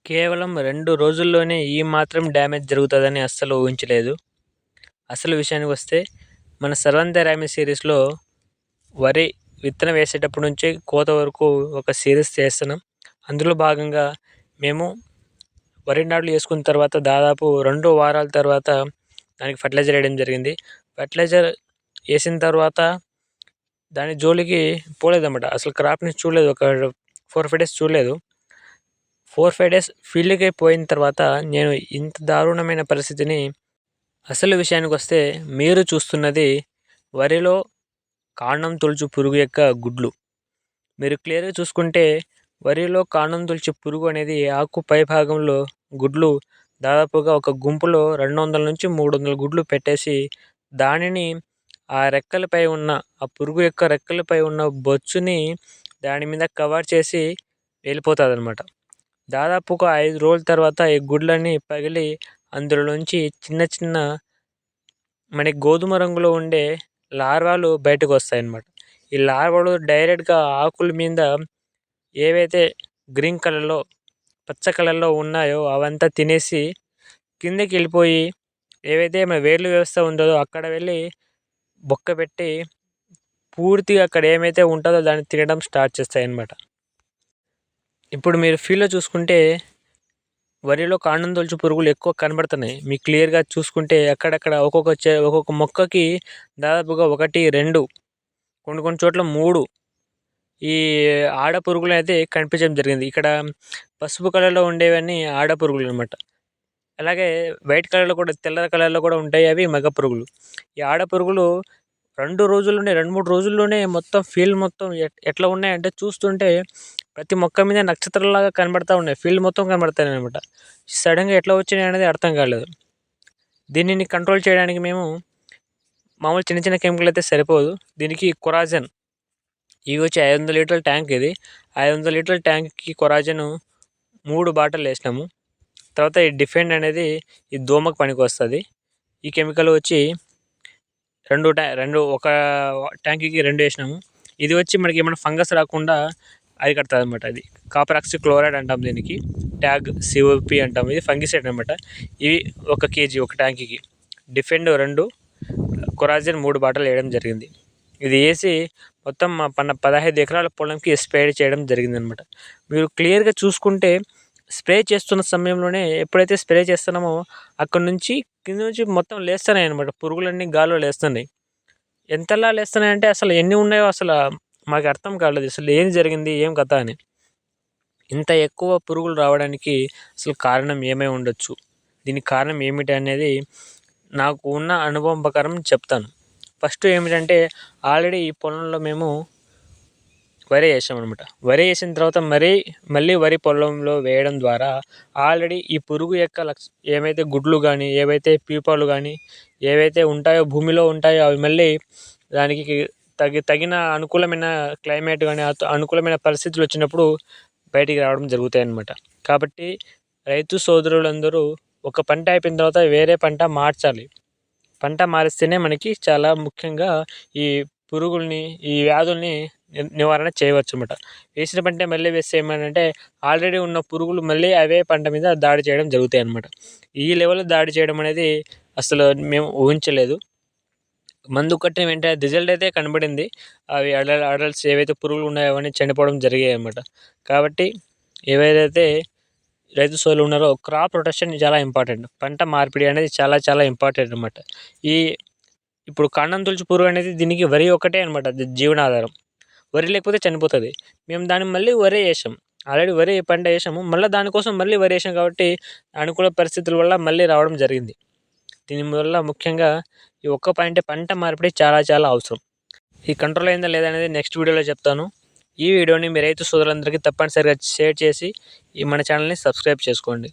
కేవలం 2 రోజుల్లోనే ఈ మాత్రం డ్యామేజ్ జరుగుతదని అస్సలు ఊహించలేదు. అసలు విషయానికొస్తే మన 'సర్వంతర్యామి' సీరీస్‌లో వరి విత్తనం వేసేటప్పటి నుంచి కోత వరకు ఒక సీరీస్ చేస్తున్నాం. అందులో భాగంగా మేము వరి నాట్లు వేసుకున్న తర్వాత దాదాపు 2 వారాల తర్వాత దానికి ఫర్టిలైజర్ వేయడం జరిగింది. ఫర్టిలైజర్ వేసిన తర్వాత దాని జోలికి పోలేదన్నమాట. అసలు క్రాప్‌ని చూడలేదు. ఒక 4, 5 డేస్ చూడలేదు. 4, 5 డేస్ ఫీల్డ్‌కి పోయిన తర్వాత నేను ఇంత దారుణమైన పరిస్థితిని అసలు విషయానికొస్తే మీరు చూస్తున్నది వరిలో కాండం తొలుచు పురుగు యొక్క గుడ్లు. మీరు క్లియర్‌గా చూసుకుంటే వరిలో కాండం తొలుచు పురుగు అనేది ఆకు పై భాగంలో గుడ్లు దాదాపుగా ఒక గుంపులో 200-300 గుడ్లు పెట్టేసి దానిని ఆ రెక్కలపై ఉన్న ఆ పురుగు యొక్క రెక్కలపై ఉన్న బొచ్చుని దాని మీద కవర్ చేసి వెళ్ళిపోతుందన్నమాట. దాదాపు ఒక 5 రోజుల తర్వాత ఈ గుడ్లన్నీ పగిలి అందులో నుంచి చిన్న చిన్న మనకి గోధుమ రంగులో ఉండే లార్వాలు బయటకు వస్తాయన్నమాట. ఈ లార్వాలు డైరెక్ట్‌గా ఆకుల మీద ఏవైతే గ్రీన్ కలర్‌లో పచ్చ కలర్‌లో ఉన్నాయో అవంతా తినేసి కిందకి వెళ్ళిపోయి ఏవైతే మన వేర్ల వ్యవస్థ ఉందో అక్కడ వెళ్ళి బొక్క పెట్టి పూర్తిగా అక్కడ ఏమైతే ఉంటుందో దాన్ని తినడం స్టార్ట్ చేస్తాయన్నమాట. ఇప్పుడు మీరు ఫీల్డ్‌లో చూసుకుంటే వరిలో కాండం తొలుచు పురుగులు ఎక్కువ కనబడుతున్నాయి. మీకు క్లియర్‌గా చూసుకుంటే అక్కడక్కడ ఒక్కొక్క మొక్కకి దాదాపుగా 1, 2 కొన్ని చోట్ల 3 ఈ ఆడ పురుగులైతే కనిపించడం జరిగింది. ఇక్కడ పసుపు కలర్‌లో ఉండేవన్నీ ఆడ పురుగులనమాట. అలాగే వైట్ కలర్‌లో కూడా తెల్ల కలర్‌లో కూడా ఉంటాయి. అవి మగ పురుగులు. ఈ ఆడ పురుగులు 2 రోజుల్లోనే 2, 3 రోజుల్లోనే మొత్తం ఫీల్డ్ మొత్తం ఎట్లా ఉన్నాయంటే చూస్తుంటే ప్రతి మొక్క మీద నక్షత్రాల్లాగా కనబడతా ఉన్నాయి. ఫీల్డ్ మొత్తం కనబడతాయన్నమాట. సడన్‌గా ఎట్లా వచ్చినాయి అనేది అర్థం కాలేదు. దీనిని కంట్రోల్ చేయడానికి మేము మామూలు చిన్న చిన్న కెమికల్ అయితే సరిపోదు. దీనికి కొరాజన్ ఇవి వచ్చి 500 లీటర్ల ట్యాంక్ ఇది. 500 లీటర్ల ట్యాంక్‌కి కొరాజన్ 3 బాటిల్ వేసినాము. తర్వాత ఈ డిఫెండ్ అనేది ఈ దోమకు పనికొస్తుంది. ఈ కెమికల్ వచ్చి ఒక ట్యాంక్‌కి 2 వేసినాము. ఇది వచ్చి మనకి ఏమైనా ఫంగస్ రాకుండా అరికడుతుంది అనమాట. అది కాపర్ ఆక్సీ క్లోరైడ్ అంటాం దీనికి. ట్యాగ్ COP అంటాం. ఇది ఫంగిసైడ్ అనమాట. ఇవి 1 kg ఒక ట్యాంక్కి. డిఫెండ్ 2, కొరాజన్ 3 బాటిల్ వేయడం జరిగింది. ఇది వేసి మొత్తం మా 15 ఎకరాల పొలంకి స్ప్రే చేయడం జరిగిందనమాట. మీరు క్లియర్‌గా చూసుకుంటే స్ప్రే చేస్తున్న సమయంలోనే ఎప్పుడైతే స్ప్రే చేస్తున్నామో అక్కడ నుంచి కింద నుంచి మొత్తం లేస్తున్నాయి అనమాట. పురుగులన్నీ గాల్లో లేస్తున్నాయి. ఎంతలా లేస్తున్నాయంటే అసలు ఎన్ని ఉన్నాయో అసలు మాకు అర్థం కాలేదు. అసలు ఏం జరిగింది, ఏం కథ అని. ఇంత ఎక్కువ పురుగులు రావడానికి అసలు కారణం ఏమై ఉండొచ్చు, దీనికి కారణం ఏమిటి అనేది నాకు ఉన్న అనుభవం ప్రకారం చెప్తాను. ఫస్ట్ ఏమిటంటే ఆల్రెడీ ఈ పొలంలో మేము వరి వేసామన్నమాట. వరి వేసిన తర్వాత మళ్ళీ వరి పొలంలో వేయడం ద్వారా ఆల్రెడీ ఈ పురుగు యొక్క ఏవైతే గుడ్లు కానీ ఏవైతే పీపాలు కానీ ఏవైతే ఉంటాయో భూమిలో ఉంటాయో అవి మళ్ళీ దానికి తగిన అనుకూలమైన క్లైమేట్ కానీ అనుకూలమైన పరిస్థితులు వచ్చినప్పుడు బయటికి రావడం జరుగుతాయన్నమాట. కాబట్టి రైతు సోదరులందరూ ఒక పంట అయిపోయిన తర్వాత వేరే పంట మార్చాలి. పంట మారిస్తేనే మనకి చాలా ముఖ్యంగా ఈ పురుగుల్ని ఈ వ్యాధుల్ని నివారణ చేయవచ్చు అన్నమాట. వేసిన పంట మళ్ళీ వేస్తే ఏమంటే ఆల్రెడీ ఉన్న పురుగులు మళ్ళీ అవే పంట మీద దాడి చేయడం జరుగుతాయి అన్నమాట. ఈ లెవెల్లో దాడి చేయడం అనేది అసలు మేము ఊహించలేదు. మందు కొట్టిన వెంటనే రిజల్ట్ అయితే కనబడింది. అవి అడల్ట్స్ ఏవైతే పురుగులు ఉన్నాయో అవన్నీ చనిపోవడం జరిగాయి అన్నమాట. కాబట్టి ఏవైతే రైతు సోదరులు ఉన్నారో క్రాప్ రొటేషన్ చాలా ఇంపార్టెంట్. పంట మార్పిడి అనేది చాలా ఇంపార్టెంట్ అన్నమాట. ఇప్పుడు కాండం తొలుచు పురుగు అనేది దీనికి వరి ఒకటే అన్నమాట జీవనాధారం. వరి లేకపోతే చనిపోతుంది. మేము దాన్ని మళ్ళీ వరి వేసాం. ఆల్రెడీ వరి పంట వేసాము. మళ్ళీ దానికోసం మళ్ళీ వరి వేసాం కాబట్టి అనుకూల పరిస్థితుల వల్ల మళ్ళీ రావడం జరిగింది. దీనివల్ల ముఖ్యంగా ఈ ఒక్క పాయింటే పంట మార్పిడి చాలా అవసరం. ఈ కంట్రోల్ అయిందా లేదా అనేది నెక్స్ట్ వీడియోలో చెప్తాను. ఈ వీడియోని మీ రైతు సోదరులందరికీ తప్పనిసరిగా షేర్ చేసి మన ఛానల్ని సబ్స్క్రైబ్ చేసుకోండి.